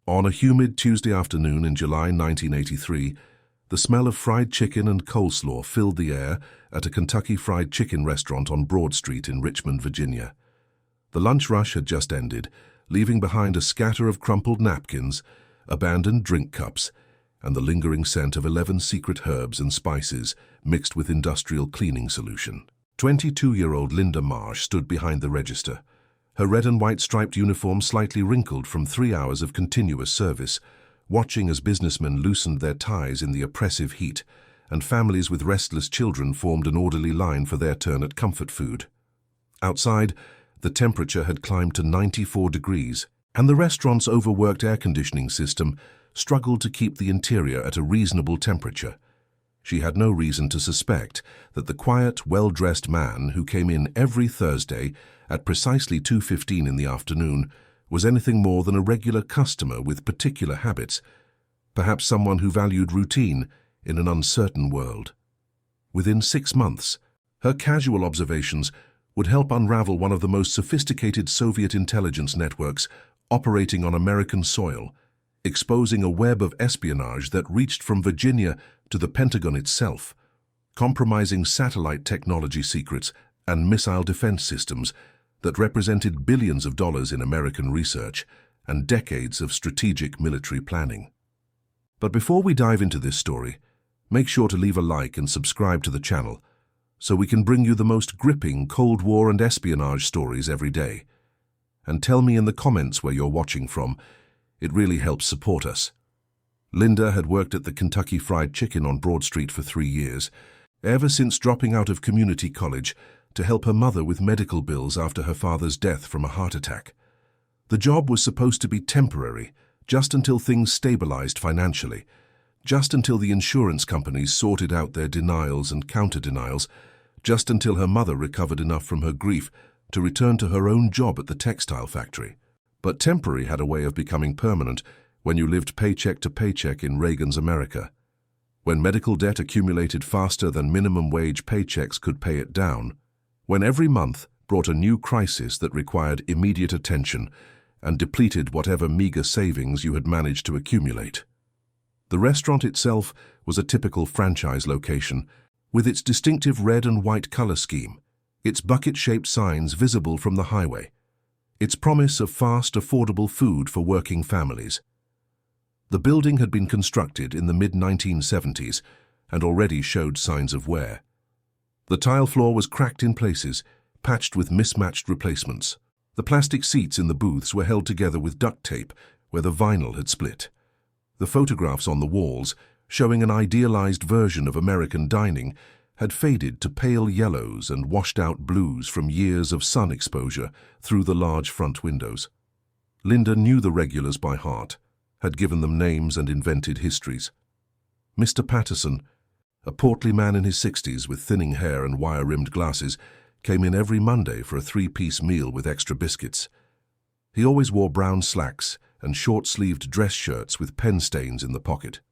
On a humid Tuesday afternoon in July 1983, the smell of fried chicken and coleslaw filled the air at a Kentucky Fried Chicken restaurant on Broad Street in Richmond, Virginia. The lunch rush had just ended, leaving behind a scatter of crumpled napkins, abandoned drink cups, and the lingering scent of 11 secret herbs and spices mixed with industrial cleaning solution. 22-year-old Linda Marsh stood behind the register, her red and white striped uniform slightly wrinkled from 3 hours of continuous service, watching as businessmen loosened their ties in the oppressive heat, and families with restless children formed an orderly line for their turn at comfort food. Outside, the temperature had climbed to 94 degrees, and the restaurant's overworked air conditioning system struggled to keep the interior at a reasonable temperature. She had no reason to suspect that the quiet, well-dressed man who came in every Thursday at precisely 2:15 in the afternoon was anything more than a regular customer with particular habits, perhaps someone who valued routine in an uncertain world. Within 6 months, her casual observations would help unravel one of the most sophisticated Soviet intelligence networks operating on American soil, exposing a web of espionage that reached from Virginia to the Pentagon itself, compromising satellite technology secrets and missile defense systems that represented billions of dollars in American research and decades of strategic military planning. But before we dive into this story, make sure to leave a like and subscribe to the channel so we can bring you the most gripping Cold War and espionage stories every day. And tell me in the comments where you're watching from. It really helps support us. Linda had worked at the Kentucky Fried Chicken on Broad Street for 3 years, ever since dropping out of community college to help her mother with medical bills after her father's death from a heart attack. The job was supposed to be temporary, just until things stabilized financially, just until the insurance companies sorted out their denials and counter-denials, just until her mother recovered enough from her grief to return to her own job at the textile factory. But temporary had a way of becoming permanent when you lived paycheck to paycheck in Reagan's America. When medical debt accumulated faster than minimum wage paychecks could pay it down, when every month brought a new crisis that required immediate attention and depleted whatever meager savings you had managed to accumulate. The restaurant itself was a typical franchise location, with its distinctive red and white color scheme, its bucket-shaped signs visible from the highway, its promise of fast, affordable food for working families. The building had been constructed in the mid-1970s and already showed signs of wear. The tile floor was cracked in places, patched with mismatched replacements. The plastic seats in the booths were held together with duct tape where the vinyl had split. The photographs on the walls, showing an idealized version of American dining, had faded to pale yellows and washed-out blues from years of sun exposure through the large front windows. Linda knew the regulars by heart, had given them names and invented histories. Mr. Patterson, a portly man in his 60s with thinning hair and wire-rimmed glasses, came in every Monday for a 3-piece meal with extra biscuits. He always wore brown slacks and short-sleeved dress shirts with pen stains in the pocket.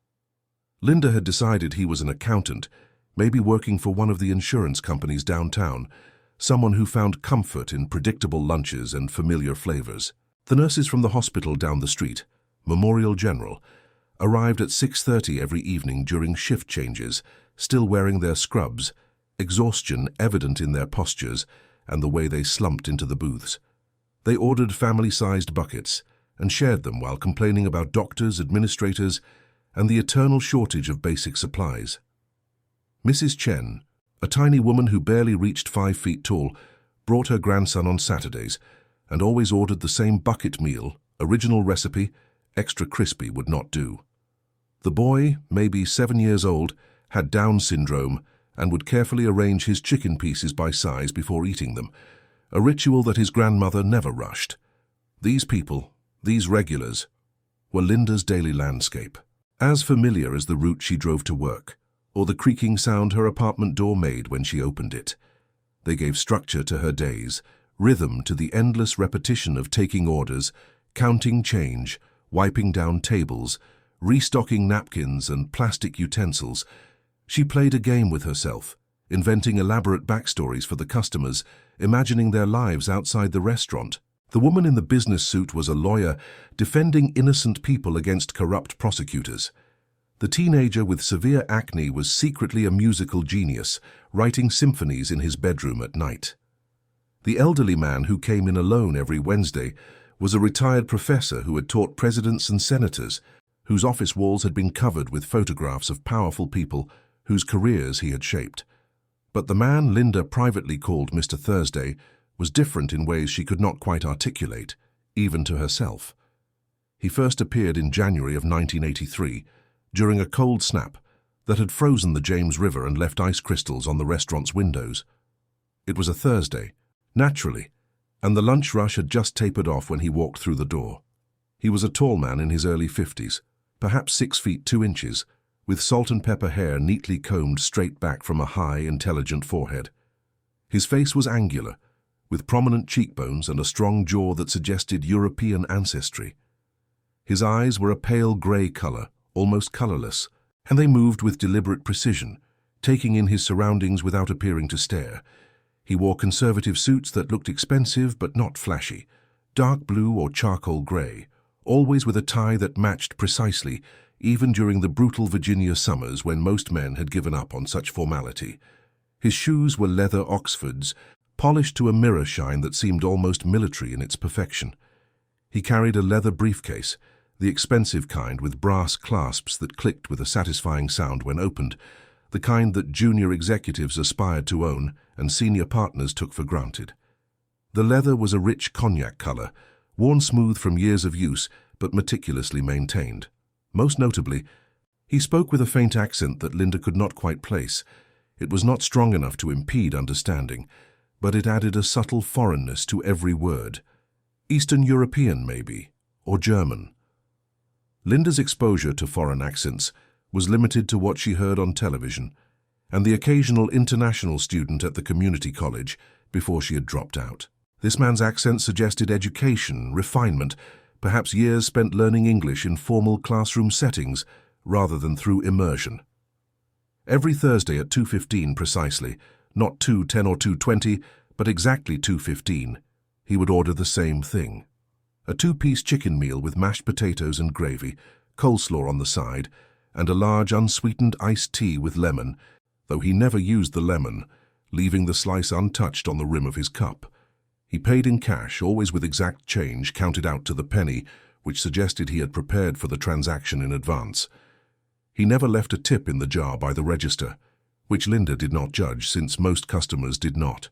Linda had decided he was an accountant, maybe working for one of the insurance companies downtown, someone who found comfort in predictable lunches and familiar flavors. The nurses from the hospital down the street, Memorial General, arrived at 6:30 every evening during shift changes, still wearing their scrubs, exhaustion evident in their postures and the way they slumped into the booths. They ordered family-sized buckets and shared them while complaining about doctors, administrators, and the eternal shortage of basic supplies. Mrs. Chen, a tiny woman who barely reached 5 feet tall, brought her grandson on Saturdays and always ordered the same bucket meal, original recipe, extra crispy would not do. The boy, maybe 7 years old, had Down syndrome and would carefully arrange his chicken pieces by size before eating them, a ritual that his grandmother never rushed. These people, these regulars, were Linda's daily landscape, as familiar as the route she drove to work, or the creaking sound her apartment door made when she opened it. They gave structure to her days, rhythm to the endless repetition of taking orders, counting change, wiping down tables, restocking napkins and plastic utensils. She played a game with herself, inventing elaborate backstories for the customers, imagining their lives outside the restaurant. The woman in the business suit was a lawyer defending innocent people against corrupt prosecutors. The teenager with severe acne was secretly a musical genius, writing symphonies in his bedroom at night. The elderly man who came in alone every Wednesday was a retired professor who had taught presidents and senators, whose office walls had been covered with photographs of powerful people whose careers he had shaped. But the man Linda privately called Mr. Thursday was different in ways she could not quite articulate, even to herself. He first appeared in January of 1983, during a cold snap that had frozen the James River and left ice crystals on the restaurant's windows. It was a Thursday, naturally, and the lunch rush had just tapered off when he walked through the door. He was a tall man in his early 50s, perhaps 6 feet 2 inches, with salt and pepper hair neatly combed straight back from a high, intelligent forehead. His face was angular, with prominent cheekbones and a strong jaw that suggested European ancestry. His eyes were a pale grey colour, almost colourless, and they moved with deliberate precision, taking in his surroundings without appearing to stare. He wore conservative suits that looked expensive but not flashy, dark blue or charcoal grey, always with a tie that matched precisely, even during the brutal Virginia summers when most men had given up on such formality. His shoes were leather Oxfords, polished to a mirror shine that seemed almost military in its perfection. He carried a leather briefcase, the expensive kind with brass clasps that clicked with a satisfying sound when opened, the kind that junior executives aspired to own and senior partners took for granted. The leather was a rich cognac color, worn smooth from years of use but meticulously maintained. Most notably, he spoke with a faint accent that Linda could not quite place. It was not strong enough to impede understanding, but it added a subtle foreignness to every word. Eastern European, maybe, or German. Linda's exposure to foreign accents was limited to what she heard on television, and the occasional international student at the community college before she had dropped out. This man's accent suggested education, refinement, perhaps years spent learning English in formal classroom settings rather than through immersion. Every Thursday at 2:15 precisely, not 2:10 or 2:20, but exactly 2:15, he would order the same thing. A 2-piece chicken meal with mashed potatoes and gravy, coleslaw on the side, and a large unsweetened iced tea with lemon, though he never used the lemon, leaving the slice untouched on the rim of his cup. He paid in cash, always with exact change counted out to the penny, which suggested he had prepared for the transaction in advance. He never left a tip in the jar by the register, which Linda did not judge since most customers did not.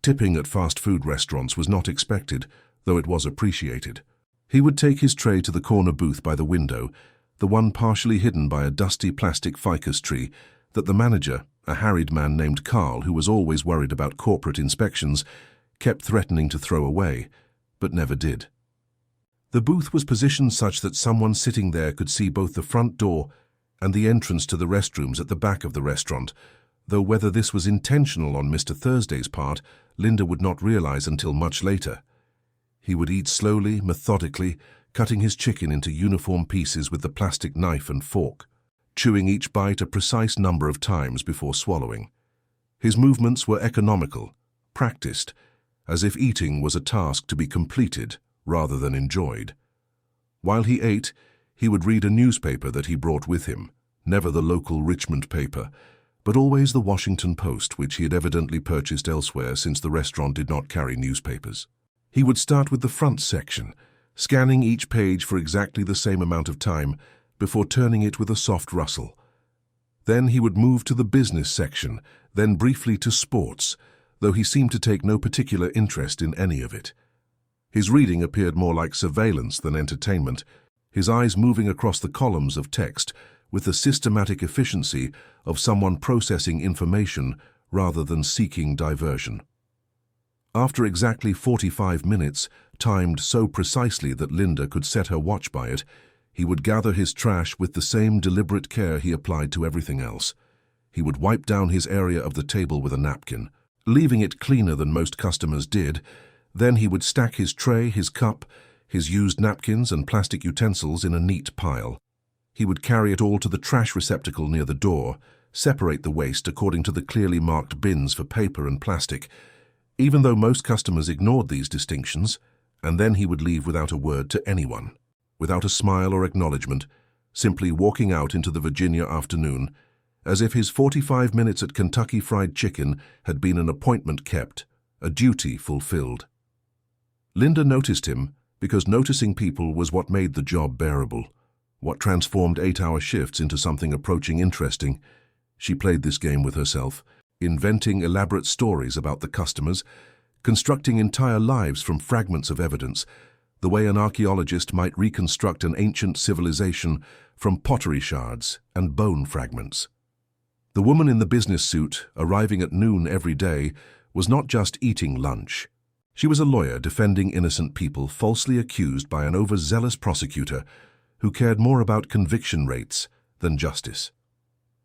Tipping at fast food restaurants was not expected, though it was appreciated. He would take his tray to the corner booth by the window, the one partially hidden by a dusty plastic ficus tree that the manager, a harried man named Carl who was always worried about corporate inspections, kept threatening to throw away, but never did. The booth was positioned such that someone sitting there could see both the front door and the entrance to the restrooms at the back of the restaurant, though whether this was intentional on Mr. Thursday's part, Linda would not realize until much later. He would eat slowly, methodically, cutting his chicken into uniform pieces with the plastic knife and fork, chewing each bite a precise number of times before swallowing. His movements were economical, practiced, as if eating was a task to be completed rather than enjoyed. While he ate, he would read a newspaper that he brought with him, never the local Richmond paper, but always the Washington Post, which he had evidently purchased elsewhere since the restaurant did not carry newspapers. He would start with the front section, scanning each page for exactly the same amount of time before turning it with a soft rustle. Then he would move to the business section, then briefly to sports, though he seemed to take no particular interest in any of it. His reading appeared more like surveillance than entertainment, his eyes moving across the columns of text with the systematic efficiency of someone processing information rather than seeking diversion. After exactly 45 minutes, timed so precisely that Linda could set her watch by it, he would gather his trash with the same deliberate care he applied to everything else. He would wipe down his area of the table with a napkin, leaving it cleaner than most customers did. Then he would stack his tray, his cup, his used napkins and plastic utensils in a neat pile. He would carry it all to the trash receptacle near the door, separate the waste according to the clearly marked bins for paper and plastic. Even though most customers ignored these distinctions, And then he would leave without a word to anyone, without a smile or acknowledgement, simply walking out into the Virginia afternoon, as if his 45 minutes at Kentucky Fried Chicken had been an appointment kept, a duty fulfilled. Linda noticed him because noticing people was what made the job bearable, what transformed 8-hour shifts into something approaching interesting. She played this game with herself, inventing elaborate stories about the customers, constructing entire lives from fragments of evidence, the way an archaeologist might reconstruct an ancient civilization from pottery shards and bone fragments. The woman in the business suit, arriving at noon every day, was not just eating lunch. She was a lawyer defending innocent people falsely accused by an overzealous prosecutor who cared more about conviction rates than justice.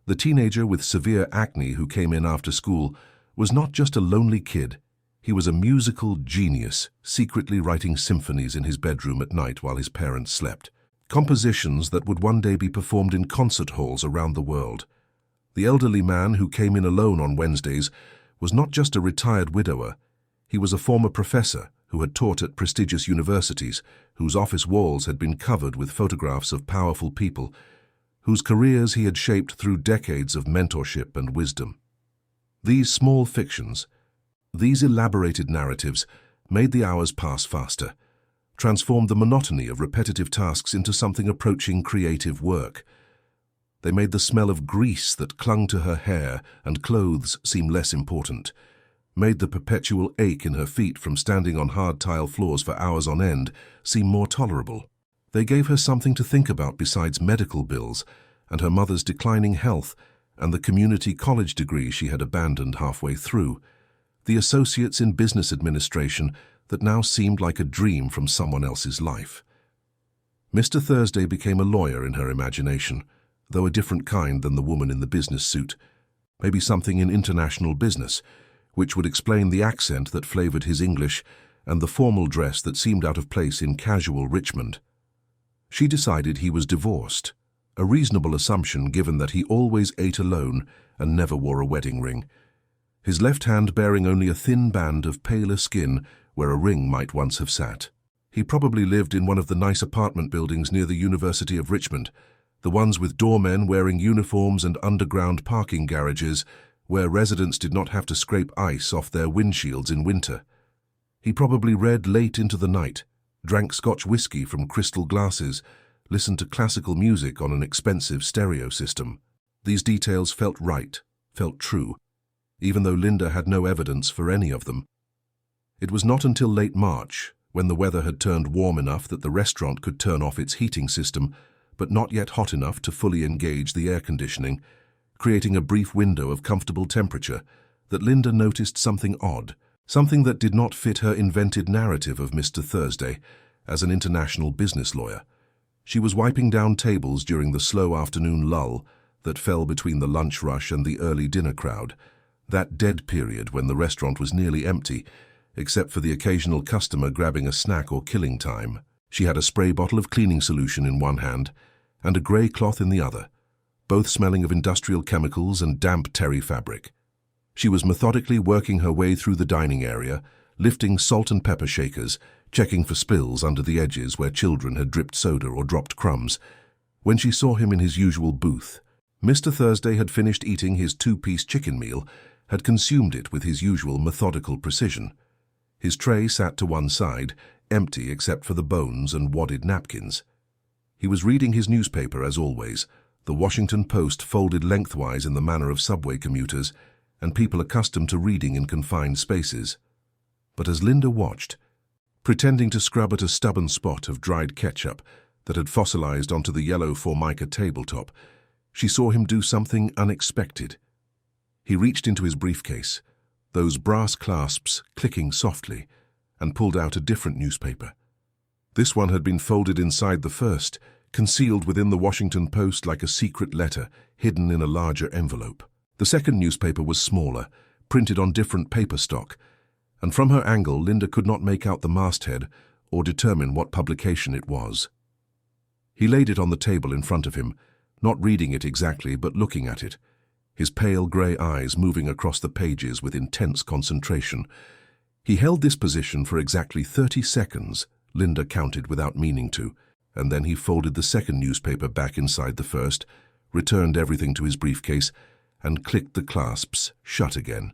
The teenager with severe acne who came in after school was not just a lonely kid. He was a musical genius, secretly writing symphonies in his bedroom at night while his parents slept. Compositions that would one day be performed in concert halls around the world. The elderly man who came in alone on Wednesdays was not just a retired widower. He was a former professor who had taught at prestigious universities, whose office walls had been covered with photographs of powerful people, whose careers he had shaped through decades of mentorship and wisdom. These small fictions, these elaborated narratives, made the hours pass faster, transformed the monotony of repetitive tasks into something approaching creative work. They made the smell of grease that clung to her hair and clothes seem less important, made the perpetual ache in her feet from standing on hard tile floors for hours on end seem more tolerable. They gave her something to think about besides medical bills and her mother's declining health and the community college degree she had abandoned halfway through, the associates in business administration that now seemed like a dream from someone else's life. Mr. Thursday became a lawyer in her imagination, though a different kind than the woman in the business suit, maybe something in international business, which would explain the accent that flavored his English and the formal dress that seemed out of place in casual Richmond. She decided he was divorced, a reasonable assumption given that he always ate alone and never wore a wedding ring, his left hand bearing only a thin band of paler skin where a ring might once have sat. He probably lived in one of the nice apartment buildings near the University of Richmond, the ones with doormen wearing uniforms and underground parking garages where residents did not have to scrape ice off their windshields in winter. He probably read late into the night, drank Scotch whiskey from crystal glasses, listened to classical music on an expensive stereo system. These details felt right, felt true, even though Linda had no evidence for any of them. It was not until late March, when the weather had turned warm enough that the restaurant could turn off its heating system, but not yet hot enough to fully engage the air conditioning, creating a brief window of comfortable temperature, that Linda noticed something odd, something that did not fit her invented narrative of Mr. Thursday as an international business lawyer. She was wiping down tables during the slow afternoon lull that fell between the lunch rush and the early dinner crowd, that dead period when the restaurant was nearly empty, except for the occasional customer grabbing a snack or killing time. She had a spray bottle of cleaning solution in one hand and a grey cloth in the other, both smelling of industrial chemicals and damp terry fabric. She was methodically working her way through the dining area, lifting salt and pepper shakers, checking for spills under the edges where children had dripped soda or dropped crumbs, when she saw him in his usual booth. Mr. Thursday had finished eating his 2-piece chicken meal, had consumed it with his usual methodical precision. His tray sat to one side, empty except for the bones and wadded napkins. He was reading his newspaper as always, the Washington Post folded lengthwise in the manner of subway commuters and people accustomed to reading in confined spaces. But as Linda watched, pretending to scrub at a stubborn spot of dried ketchup that had fossilized onto the yellow Formica tabletop, she saw him do something unexpected. He reached into his briefcase, those brass clasps clicking softly, and pulled out a different newspaper. This one had been folded inside the first, concealed within the Washington Post like a secret letter hidden in a larger envelope. The second newspaper was smaller, printed on different paper stock, and from her angle Linda could not make out the masthead or determine what publication it was. He laid it on the table in front of him, not reading it exactly but looking at it, his pale grey eyes moving across the pages with intense concentration. He held this position for exactly 30 seconds, Linda counted without meaning to, and then he folded the second newspaper back inside the first, returned everything to his briefcase, and clicked the clasps shut again.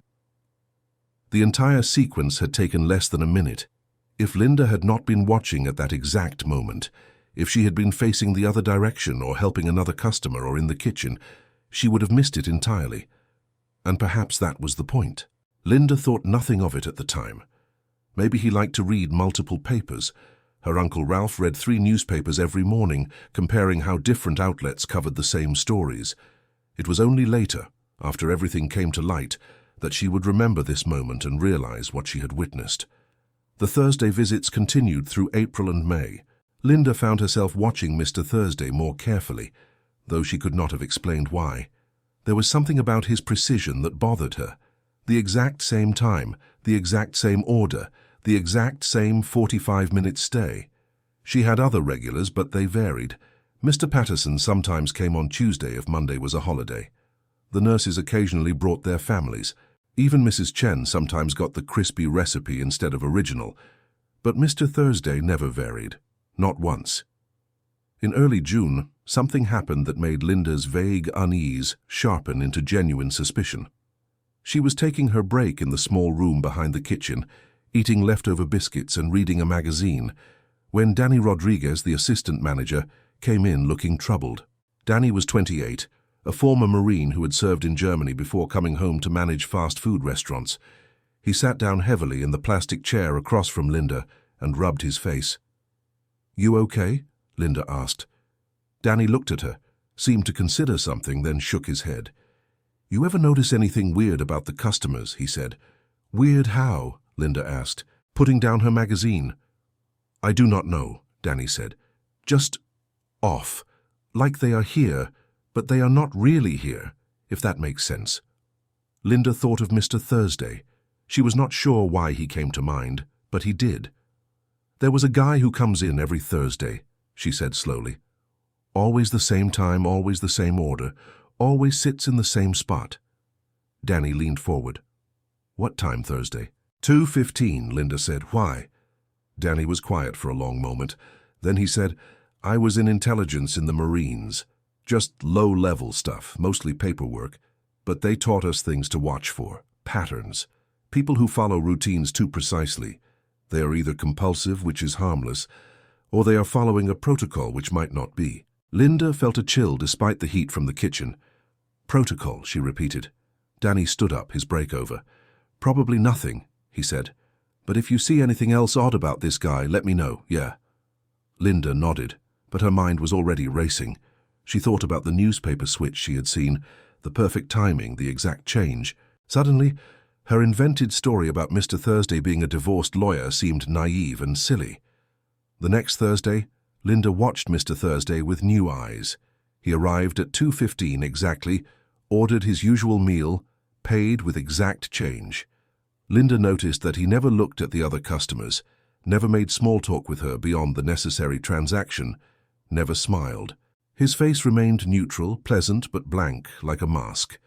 The entire sequence had taken less than a minute. If Linda had not been watching at that exact moment, if she had been facing the other direction or helping another customer or in the kitchen, she would have missed it entirely. And perhaps that was the point. Linda thought nothing of it at the time. Maybe he liked to read multiple papers. Her Uncle Ralph read 3 newspapers every morning, comparing how different outlets covered the same stories. It was only later, after everything came to light, that she would remember this moment and realize what she had witnessed. The Thursday visits continued through April and May. Linda found herself watching Mr. Thursday more carefully, though she could not have explained why. There was something about his precision that bothered her. The exact same time, the exact same order, the exact same 45-minute stay. She had other regulars, but they varied. Mr. Patterson sometimes came on Tuesday if Monday was a holiday. The nurses occasionally brought their families. Even Mrs. Chen sometimes got the crispy recipe instead of original. But Mr. Thursday never varied. Not once. In early June, something happened that made Linda's vague unease sharpen into genuine suspicion. She was taking her break in the small room behind the kitchen, eating leftover biscuits and reading a magazine, when Danny Rodriguez, the assistant manager, came in looking troubled. Danny was 28, a former Marine who had served in Germany before coming home to manage fast food restaurants. He sat down heavily in the plastic chair across from Linda and rubbed his face. "You okay?" Linda asked. Danny looked at her, seemed to consider something, then shook his head. "You ever notice anything weird about the customers?" he said. "Weird how?" Linda asked, putting down her magazine. "I do not know," Danny said. "Just off, like they are here, but they are not really here, if that makes sense." Linda thought of Mr. Thursday. She was not sure why he came to mind, but he did. "There was a guy who comes in every Thursday," she said slowly. "Always the same time, always the same order, always sits in the same spot." Danny leaned forward. "What time Thursday?" 2:15, Linda said. "Why?" Danny was quiet for a long moment. Then he said, "I was in intelligence in the Marines. Just low-level stuff, mostly paperwork. But they taught us things to watch for, patterns. People who follow routines too precisely. They are either compulsive, which is harmless, or they are following a protocol which might not be." Linda felt a chill despite the heat from the kitchen. "Protocol," she repeated. Danny stood up, his break over. "Probably nothing," he said. "But if you see anything else odd about this guy, let me know, yeah?" Linda nodded, but her mind was already racing. She thought about the newspaper switch she had seen, the perfect timing, the exact change. Suddenly, her invented story about Mr. Thursday being a divorced lawyer seemed naive and silly. The next Thursday, Linda watched Mr. Thursday with new eyes. He arrived at 2:15 exactly, ordered his usual meal, paid with exact change. Linda noticed that he never looked at the other customers, never made small talk with her beyond the necessary transaction, never smiled. His face remained neutral, pleasant but blank, like a mask.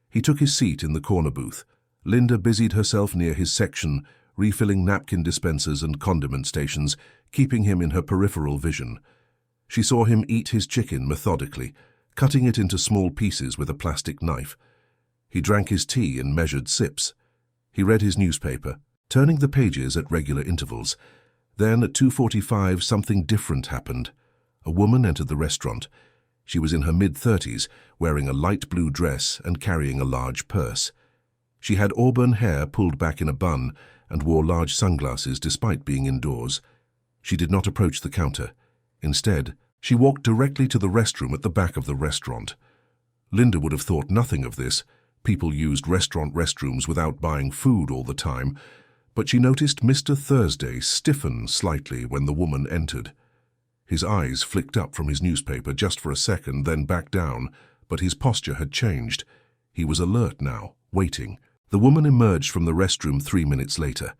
He took his seat in the corner booth. Linda busied herself near his section, refilling napkin dispensers and condiment stations, keeping him in her peripheral vision. She saw him eat his chicken methodically, cutting it into small pieces with a plastic knife. He drank his tea in measured sips. He read his newspaper, turning the pages at regular intervals. Then at 2:45 something different happened. A woman entered the restaurant. She was in her mid-30s, wearing a light blue dress and carrying a large purse. She had auburn hair pulled back in a bun and wore large sunglasses despite being indoors. She did not approach the counter. Instead, she walked directly to the restroom at the back of the restaurant. Linda would have thought nothing of this. People used restaurant restrooms without buying food all the time, but she noticed Mr. Thursday stiffen slightly when the woman entered. His eyes flicked up from his newspaper just for a second, then back down, but his posture had changed. He was alert now, waiting. The woman emerged from the restroom 3 minutes later.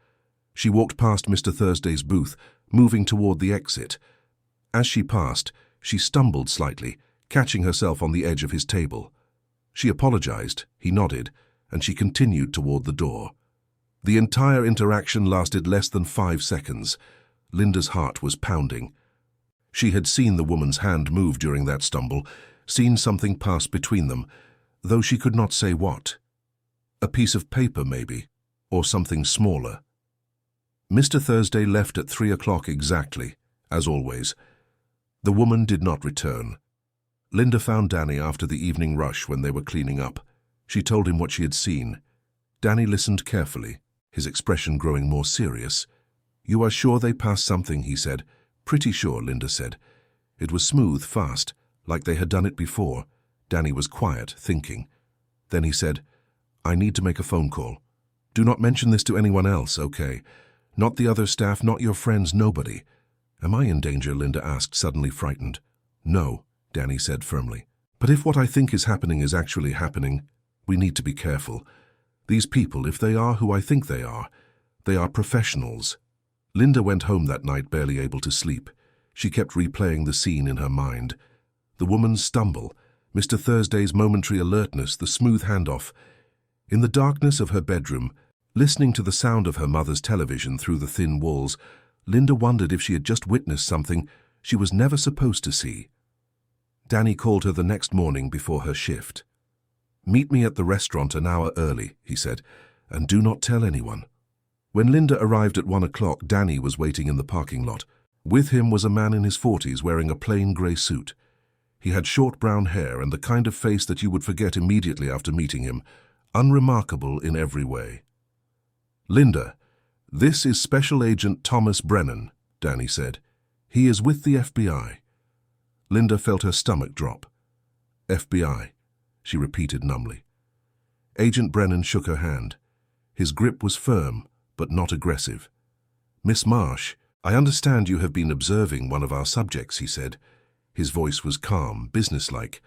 She walked past Mr. Thursday's booth, moving toward the exit. As she passed, she stumbled slightly, catching herself on the edge of his table. She apologized, he nodded, and she continued toward the door. The entire interaction lasted less than 5 seconds. Linda's heart was pounding. She had seen the woman's hand move during that stumble, seen something pass between them, though she could not say what. A piece of paper, maybe, or something smaller. Mr. Thursday left at 3 o'clock exactly, as always. The woman did not return. Linda found Danny after the evening rush when they were cleaning up. She told him what she had seen. Danny listened carefully, his expression growing more serious. "You are sure they passed something," he said. "Pretty sure," Linda said. It was smooth, fast, like they had done it before. Danny was quiet, thinking. Then he said, "I need to make a phone call. Do not mention this to anyone else, okay? Not the other staff, not your friends, nobody." "Am I in danger?" Linda asked, suddenly frightened. "No," Danny said firmly. "But if what I think is happening is actually happening, we need to be careful. These people, if they are who I think they are professionals." Linda went home that night barely able to sleep. She kept replaying the scene in her mind. The woman's stumble, Mr. Thursday's momentary alertness, the smooth handoff. In the darkness of her bedroom, listening to the sound of her mother's television through the thin walls, Linda wondered if she had just witnessed something she was never supposed to see. Danny called her the next morning before her shift. "Meet me at the restaurant an hour early," he said, "and do not tell anyone." When Linda arrived at 1 o'clock, Danny was waiting in the parking lot. With him was a man in his 40s wearing a plain grey suit. He had short brown hair and the kind of face that you would forget immediately after meeting him, unremarkable in every way. "Linda, this is Special Agent Thomas Brennan," Danny said. "He is with the FBI." Linda felt her stomach drop. "FBI," she repeated numbly. Agent Brennan shook her hand. His grip was firm, but not aggressive. "Miss Marsh, I understand you have been observing one of our subjects," he said. His voice was calm, businesslike.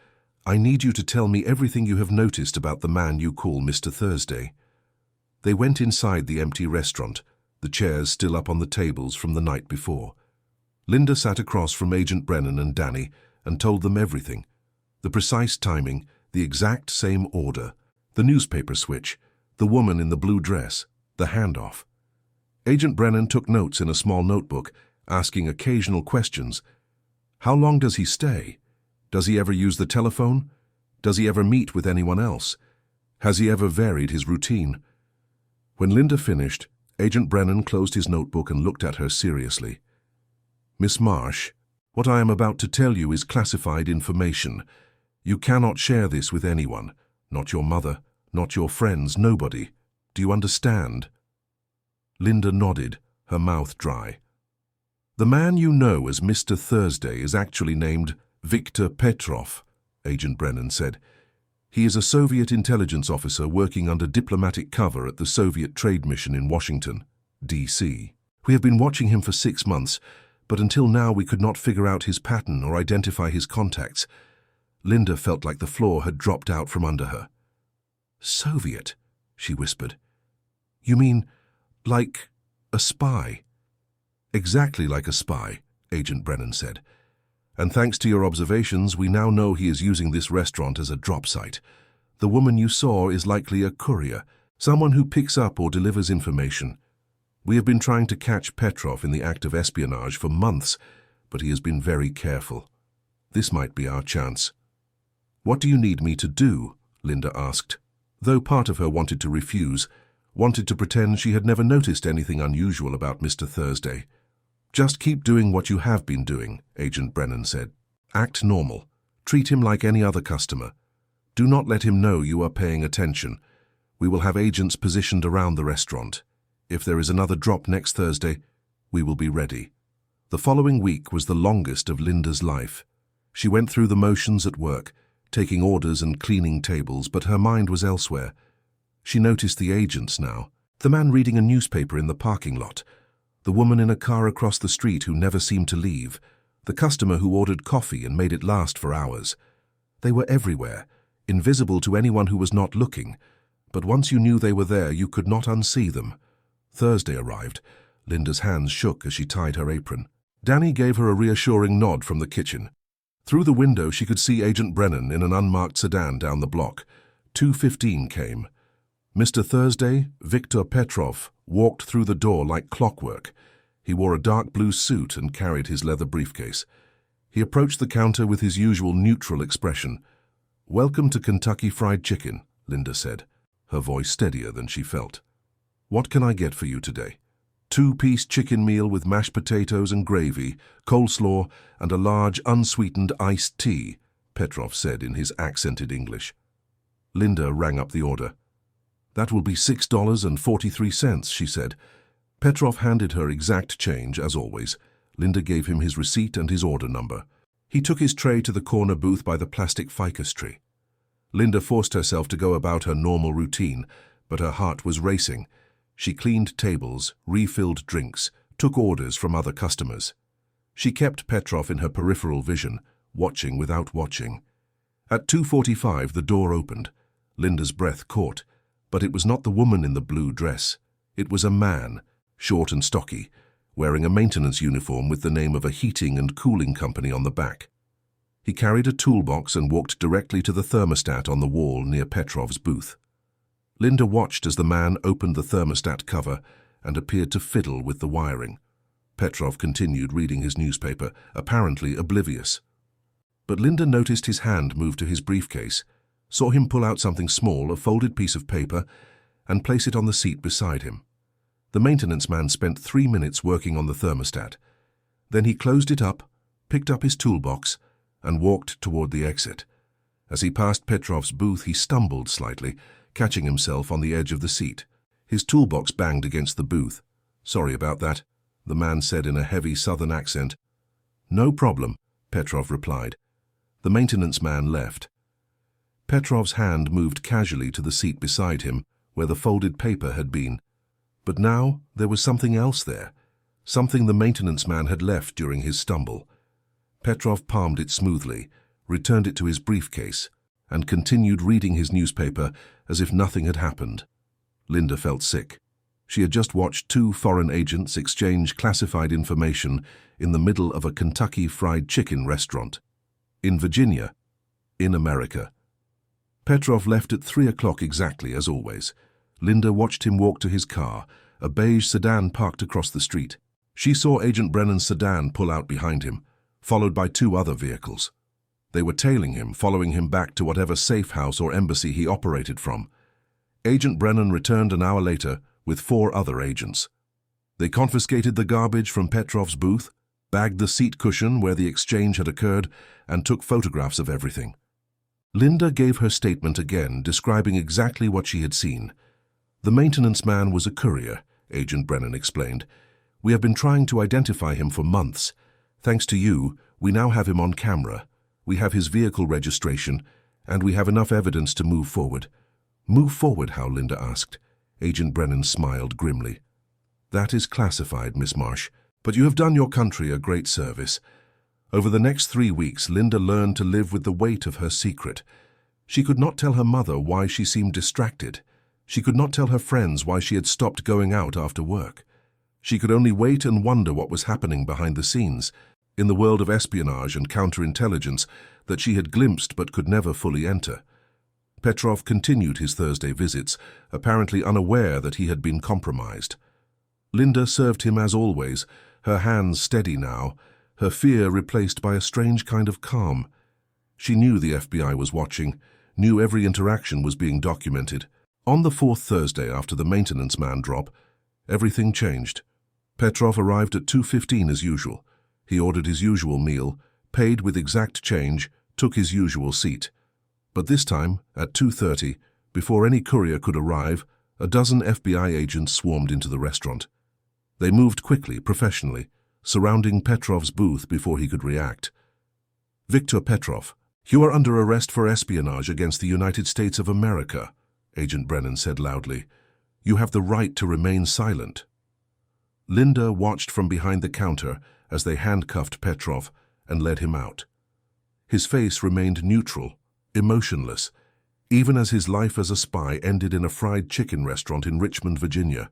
"I need you to tell me everything you have noticed about the man you call Mr. Thursday." They went inside the empty restaurant, the chairs still up on the tables from the night before. Linda sat across from Agent Brennan and Danny and told them everything. The precise timing, the exact same order, the newspaper switch, the woman in the blue dress, the handoff. Agent Brennan took notes in a small notebook, asking occasional questions. How long does he stay? Does he ever use the telephone? Does he ever meet with anyone else? Has he ever varied his routine? When Linda finished, Agent Brennan closed his notebook and looked at her seriously. "Miss Marsh, what I am about to tell you is classified information. You cannot share this with anyone, not your mother, not your friends, nobody. Do you understand?" Linda nodded, her mouth dry. "The man you know as Mr. Thursday is actually named Viktor Petrov," Agent Brennan said. "He is a Soviet intelligence officer working under diplomatic cover at the Soviet Trade Mission in Washington, D.C. We have been watching him for 6 months, but until now we could not figure out his pattern or identify his contacts." Linda felt like the floor had dropped out from under her. "Soviet," she whispered. "You mean, like a spy?" "Exactly like a spy," Agent Brennan said. "And thanks to your observations, we now know he is using this restaurant as a drop site. The woman you saw is likely a courier, someone who picks up or delivers information. We have been trying to catch Petrov in the act of espionage for months, but he has been very careful. This might be our chance." "What do you need me to do?" Linda asked, though part of her wanted to refuse, wanted to pretend she had never noticed anything unusual about Mr. Thursday. "Just keep doing what you have been doing," Agent Brennan said. "Act normal. Treat him like any other customer. Do not let him know you are paying attention. We will have agents positioned around the restaurant. If there is another drop next Thursday, we will be ready." The following week was the longest of Linda's life. She went through the motions at work, taking orders and cleaning tables, but her mind was elsewhere. She noticed the agents now, the man reading a newspaper in the parking lot, the woman in a car across the street who never seemed to leave, the customer who ordered coffee and made it last for hours. They were everywhere, invisible to anyone who was not looking, but once you knew they were there, you could not unsee them. Thursday arrived. Linda's hands shook as she tied her apron. Danny gave her a reassuring nod from the kitchen. Through the window she could see Agent Brennan in an unmarked sedan down the block. 2:15 came. Mr. Thursday, Viktor Petrov, walked through the door like clockwork. He wore a dark blue suit and carried his leather briefcase. He approached the counter with his usual neutral expression. "Welcome to Kentucky Fried Chicken," Linda said, her voice steadier than she felt. "What can I get for you today?" "Two-piece chicken meal with mashed potatoes and gravy, coleslaw, and a large unsweetened iced tea," Petrov said in his accented English. Linda rang up the order. "That will be $6.43, she said. Petrov handed her exact change, as always. Linda gave him his receipt and his order number. He took his tray to the corner booth by the plastic ficus tree. Linda forced herself to go about her normal routine, but her heart was racing. She cleaned tables, refilled drinks, took orders from other customers. She kept Petrov in her peripheral vision, watching without watching. At 2:45, the door opened. Linda's breath caught, but it was not the woman in the blue dress. It was a man, short and stocky, wearing a maintenance uniform with the name of a heating and cooling company on the back. He carried a toolbox and walked directly to the thermostat on the wall near Petrov's booth. Linda watched as the man opened the thermostat cover and appeared to fiddle with the wiring. Petrov continued reading his newspaper, apparently oblivious. But Linda noticed his hand move to his briefcase, saw him pull out something small, a folded piece of paper, and place it on the seat beside him. The maintenance man spent 3 minutes working on the thermostat. Then he closed it up, picked up his toolbox, and walked toward the exit. As he passed Petrov's booth, he stumbled slightly, catching himself on the edge of the seat. His toolbox banged against the booth. "Sorry about that," the man said in a heavy southern accent. "No problem," Petrov replied. The maintenance man left. Petrov's hand moved casually to the seat beside him, where the folded paper had been. But now there was something else there, something the maintenance man had left during his stumble. Petrov palmed it smoothly, returned it to his briefcase, and continued reading his newspaper as if nothing had happened. Linda felt sick. She had just watched 2 foreign agents exchange classified information in the middle of a Kentucky Fried Chicken restaurant. In Virginia. In America. Petrov left at 3 o'clock exactly, as always. Linda watched him walk to his car, a beige sedan parked across the street. She saw Agent Brennan's sedan pull out behind him, followed by 2 other vehicles. They were tailing him, following him back to whatever safe house or embassy he operated from. Agent Brennan returned an hour later with 4 other agents. They confiscated the garbage from Petrov's booth, bagged the seat cushion where the exchange had occurred, and took photographs of everything. Linda gave her statement again, describing exactly what she had seen. "The maintenance man was a courier," Agent Brennan explained. "We have been trying to identify him for months. Thanks to you, we now have him on camera. We have his vehicle registration, and we have enough evidence to move forward." "Move forward, how?" Linda asked. Agent Brennan smiled grimly. "That is classified, Miss Marsh, but you have done your country a great service." Over the next 3 weeks, Linda learned to live with the weight of her secret. She could not tell her mother why she seemed distracted. She could not tell her friends why she had stopped going out after work. She could only wait and wonder what was happening behind the scenes, in the world of espionage and counterintelligence that she had glimpsed but could never fully enter. Petrov continued his Thursday visits, apparently unaware that he had been compromised. Linda served him as always, her hands steady now, her fear replaced by a strange kind of calm. She knew the FBI was watching, knew every interaction was being documented. On the 4th Thursday after the maintenance man drop, everything changed. Petrov arrived at 2:15 as usual. He ordered his usual meal, paid with exact change, took his usual seat. But this time, at 2:30, before any courier could arrive, a dozen FBI agents swarmed into the restaurant. They moved quickly, professionally, surrounding Petrov's booth before he could react. "Viktor Petrov, you are under arrest for espionage against the United States of America," Agent Brennan said loudly. "You have the right to remain silent." Linda watched from behind the counter as they handcuffed Petrov and led him out. His face remained neutral, emotionless, even as his life as a spy ended in a fried chicken restaurant in Richmond, Virginia.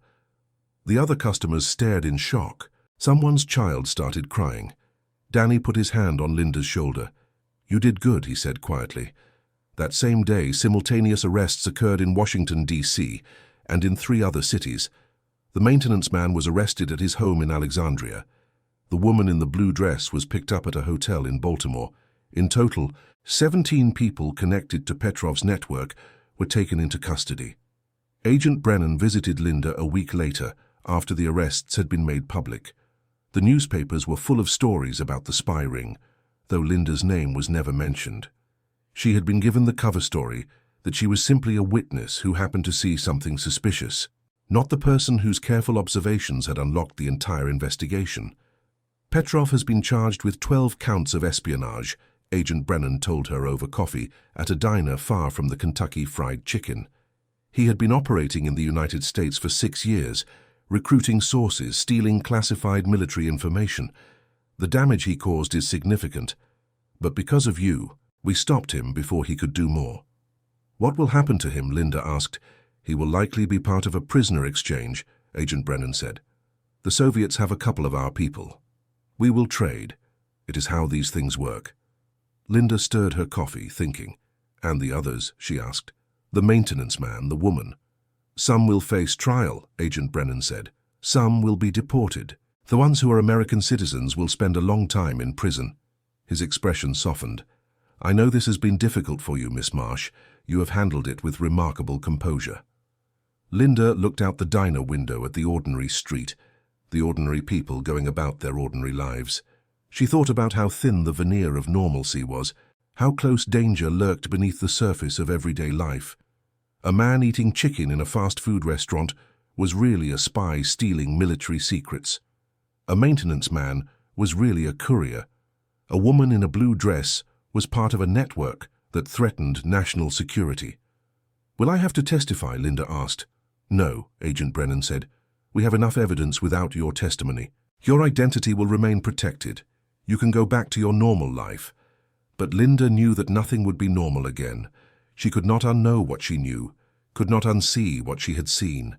The other customers stared in shock. Someone's child started crying. Danny put his hand on Linda's shoulder. "You did good," he said quietly. That same day, simultaneous arrests occurred in Washington, D.C., and in 3 other cities. The maintenance man was arrested at his home in Alexandria. The woman in the blue dress was picked up at a hotel in Baltimore. In total, 17 people connected to Petrov's network were taken into custody. Agent Brennan visited Linda a week later, after the arrests had been made public. The newspapers were full of stories about the spy ring, though Linda's name was never mentioned. She had been given the cover story that she was simply a witness who happened to see something suspicious, not the person whose careful observations had unlocked the entire investigation. Petrov has been charged with 12 counts of espionage, Agent Brennan told her over coffee at a diner far from the Kentucky Fried Chicken. He had been operating in the United States for 6 years, recruiting sources, stealing classified military information. The damage he caused is significant, but because of you, we stopped him before he could do more. What will happen to him? Linda asked. He will likely be part of a prisoner exchange, Agent Brennan said. The Soviets have a couple of our people. We will trade. It is how these things work. Linda stirred her coffee, thinking. And the others, she asked. The maintenance man, the woman. Some will face trial, Agent Brennan said. Some will be deported. The ones who are American citizens will spend a long time in prison. His expression softened. I know this has been difficult for you, Miss Marsh. You have handled it with remarkable composure. Linda looked out the diner window at the ordinary street, the ordinary people going about their ordinary lives. She thought about how thin the veneer of normalcy was, how close danger lurked beneath the surface of everyday life. A man eating chicken in a fast food restaurant was really a spy stealing military secrets. A maintenance man was really a courier. A woman in a blue dress was part of a network that threatened national security. Will I have to testify? Linda asked. No, Agent Brennan said. We have enough evidence without your testimony. Your identity will remain protected. You can go back to your normal life. But Linda knew that nothing would be normal again. She could not unknow what she knew, could not unsee what she had seen.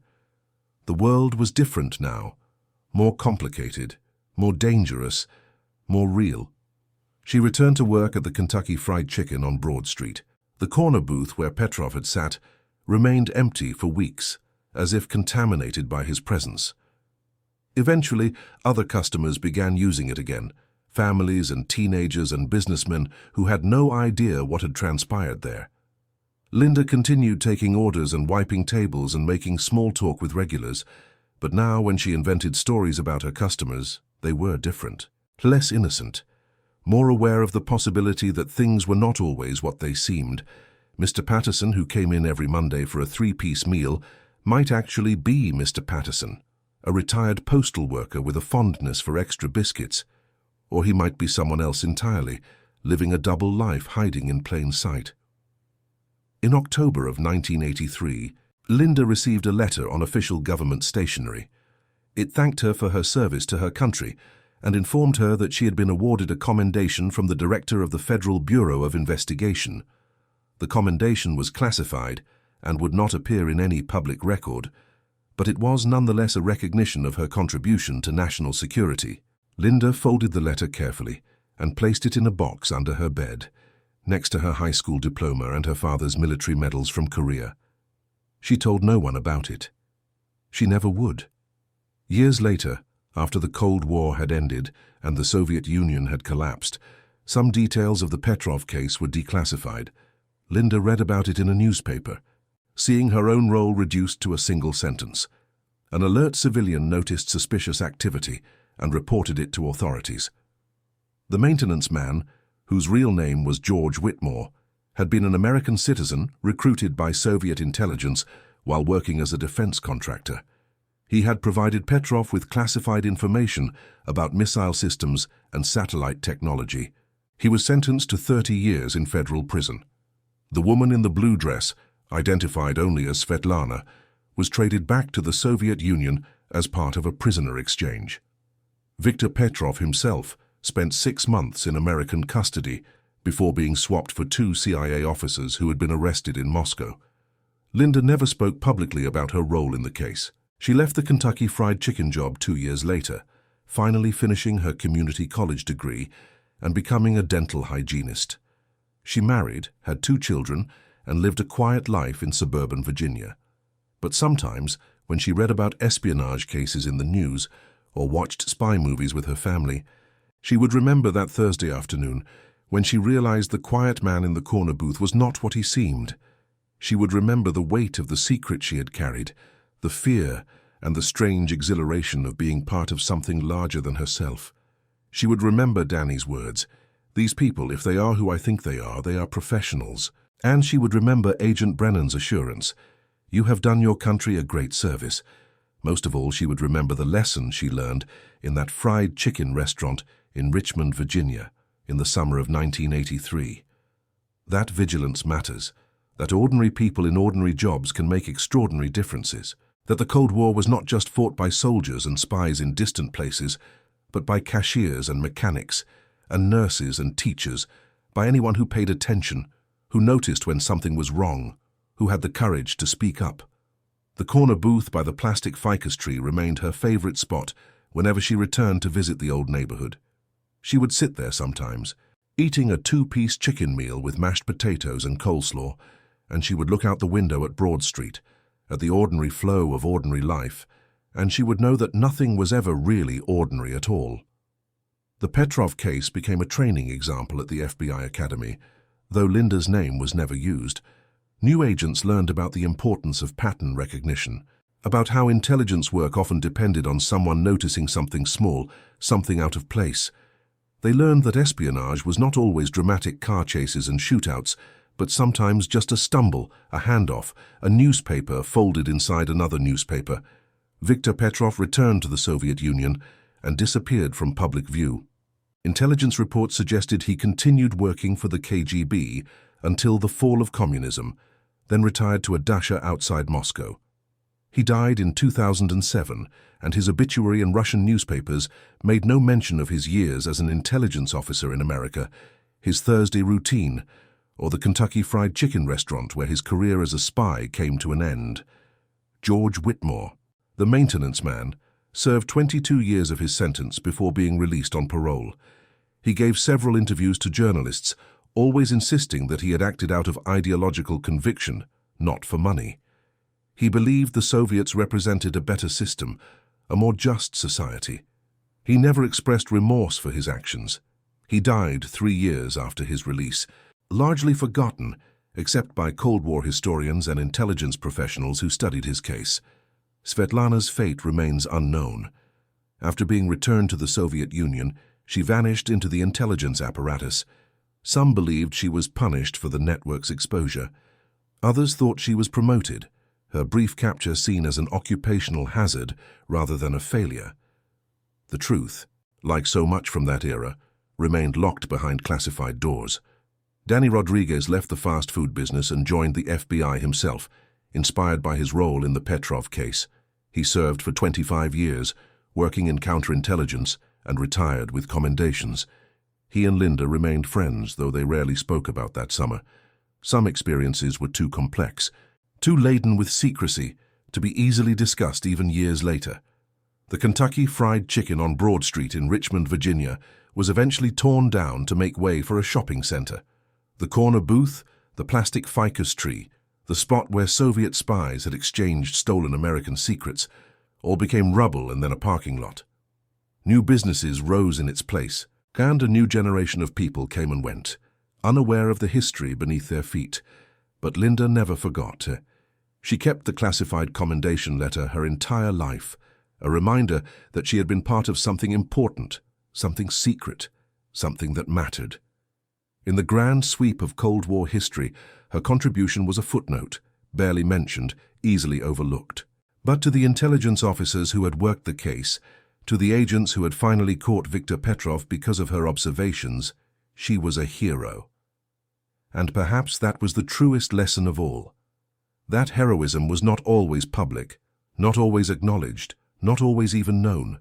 The world was different now, more complicated, more dangerous, more real. She returned to work at the Kentucky Fried Chicken on Broad Street. The corner booth where Petrov had sat remained empty for weeks, as if contaminated by his presence. Eventually, other customers began using it again, families and teenagers and businessmen who had no idea what had transpired there. Linda continued taking orders and wiping tables and making small talk with regulars, but now when she invented stories about her customers, they were different, less innocent, more aware of the possibility that things were not always what they seemed. Mr. Patterson, who came in every Monday for a 3-piece meal, might actually be Mr. Patterson, a retired postal worker with a fondness for extra biscuits. Or he might be someone else entirely, living a double life hiding in plain sight. In October of 1983, Linda received a letter on official government stationery. It thanked her for her service to her country and informed her that she had been awarded a commendation from the director of the Federal Bureau of Investigation. The commendation was classified and would not appear in any public record, but it was nonetheless a recognition of her contribution to national security. Linda folded the letter carefully and placed it in a box under her bed, next to her high school diploma and her father's military medals from Korea. She told no one about it. She never would. Years later, after the Cold War had ended and the Soviet Union had collapsed, some details of the Petrov case were declassified. Linda read about it in a newspaper, seeing her own role reduced to a single sentence. An alert civilian noticed suspicious activity and reported it to authorities. The maintenance man, whose real name was George Whitmore, had been an American citizen recruited by Soviet intelligence while working as a defense contractor. He had provided Petrov with classified information about missile systems and satellite technology. He was sentenced to 30 years in federal prison. The woman in the blue dress, identified only as Svetlana, was traded back to the Soviet Union as part of a prisoner exchange. Viktor Petrov himself spent 6 months in American custody before being swapped for 2 CIA officers who had been arrested in Moscow. Linda never spoke publicly about her role in the case. She left the Kentucky Fried Chicken job 2 years later, finally finishing her community college degree and becoming a dental hygienist. She married, had 2 children, and lived a quiet life in suburban Virginia. But sometimes, when she read about espionage cases in the news or watched spy movies with her family, she would remember that Thursday afternoon when she realized the quiet man in the corner booth was not what he seemed. She would remember the weight of the secret she had carried, the fear and the strange exhilaration of being part of something larger than herself. She would remember Danny's words, "These people, if they are who I think they are professionals." And she would remember Agent Brennan's assurance, "You have done your country a great service." Most of all, she would remember the lesson she learned in that fried chicken restaurant in Richmond, Virginia, in the summer of 1983. That vigilance matters, that ordinary people in ordinary jobs can make extraordinary differences, that the Cold War was not just fought by soldiers and spies in distant places, but by cashiers and mechanics, and nurses and teachers, by anyone who paid attention, who noticed when something was wrong, who had the courage to speak up. The corner booth by the plastic ficus tree remained her favorite spot whenever she returned to visit the old neighborhood. She would sit there sometimes, eating a 2-piece chicken meal with mashed potatoes and coleslaw, and she would look out the window at Broad Street, at the ordinary flow of ordinary life, and she would know that nothing was ever really ordinary at all. The Petrov case became a training example at the FBI Academy, though Linda's name was never used. New agents learned about the importance of pattern recognition, about how intelligence work often depended on someone noticing something small, something out of place. They learned that espionage was not always dramatic car chases and shootouts, but sometimes just a stumble, a handoff, a newspaper folded inside another newspaper. Viktor Petrov returned to the Soviet Union and disappeared from public view. Intelligence reports suggested he continued working for the KGB until the fall of communism, then retired to a dacha outside Moscow. He died in 2007, and his obituary in Russian newspapers made no mention of his years as an intelligence officer in America, his Thursday routine, or the Kentucky Fried Chicken restaurant where his career as a spy came to an end. George Whitmore, the maintenance man, served 22 years of his sentence before being released on parole. He gave several interviews to journalists, always insisting that he had acted out of ideological conviction, not for money. He believed the Soviets represented a better system, a more just society. He never expressed remorse for his actions. He died 3 years after his release, largely forgotten, except by Cold War historians and intelligence professionals who studied his case. Svetlana's fate remains unknown. After being returned to the Soviet Union, she vanished into the intelligence apparatus. Some believed she was punished for the network's exposure. Others thought she was promoted, her brief capture seen as an occupational hazard rather than a failure. The truth, like so much from that era, remained locked behind classified doors. Danny Rodriguez left the fast food business and joined the FBI himself, inspired by his role in the Petrov case. He served for 25 years, working in counterintelligence, and retired with commendations. He and Linda remained friends, though they rarely spoke about that summer. Some experiences were too complex, too laden with secrecy, to be easily discussed even years later. The Kentucky Fried Chicken on Broad Street in Richmond, Virginia, was eventually torn down to make way for a shopping center. The corner booth, the plastic ficus tree, the spot where Soviet spies had exchanged stolen American secrets, all became rubble and then a parking lot. New businesses rose in its place, and a new generation of people came and went, unaware of the history beneath their feet. But Linda never forgot. She kept the classified commendation letter her entire life, a reminder that she had been part of something important, something secret, something that mattered. In the grand sweep of Cold War history, her contribution was a footnote, barely mentioned, easily overlooked. But to the intelligence officers who had worked the case, to the agents who had finally caught Viktor Petrov because of her observations, she was a hero. And perhaps that was the truest lesson of all. That heroism was not always public, not always acknowledged, not always even known.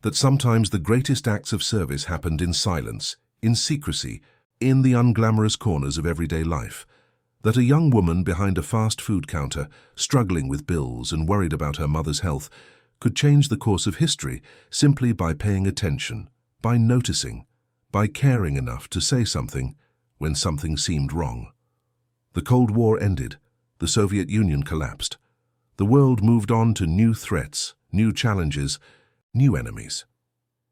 That sometimes the greatest acts of service happened in silence, in secrecy, in the unglamorous corners of everyday life. That a young woman behind a fast food counter, struggling with bills and worried about her mother's health, could change the course of history simply by paying attention, by noticing, by caring enough to say something, when something seemed wrong. The Cold War ended. The Soviet Union collapsed. The world moved on to new threats, new challenges, new enemies.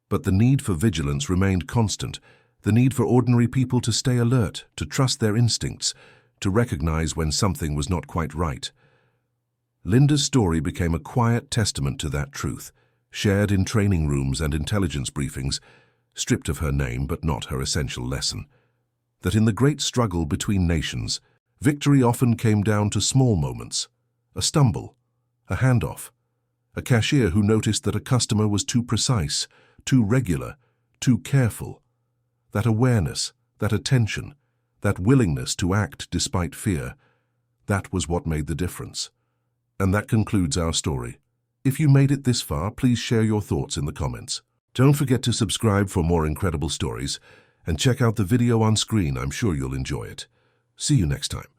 But the need for vigilance remained constant, the need for ordinary people to stay alert, to trust their instincts, to recognize when something was not quite right. Linda's story became a quiet testament to that truth, shared in training rooms and intelligence briefings, stripped of her name but not her essential lesson. That in the great struggle between nations, victory often came down to small moments, a stumble, a handoff, a cashier who noticed that a customer was too precise, too regular, too careful. That awareness, that attention, that willingness to act despite fear, that was what made the difference. And that concludes our story. If you made it this far, please share your thoughts in the comments. Don't forget to subscribe for more incredible stories, and check out the video on screen. I'm sure you'll enjoy it. See you next time.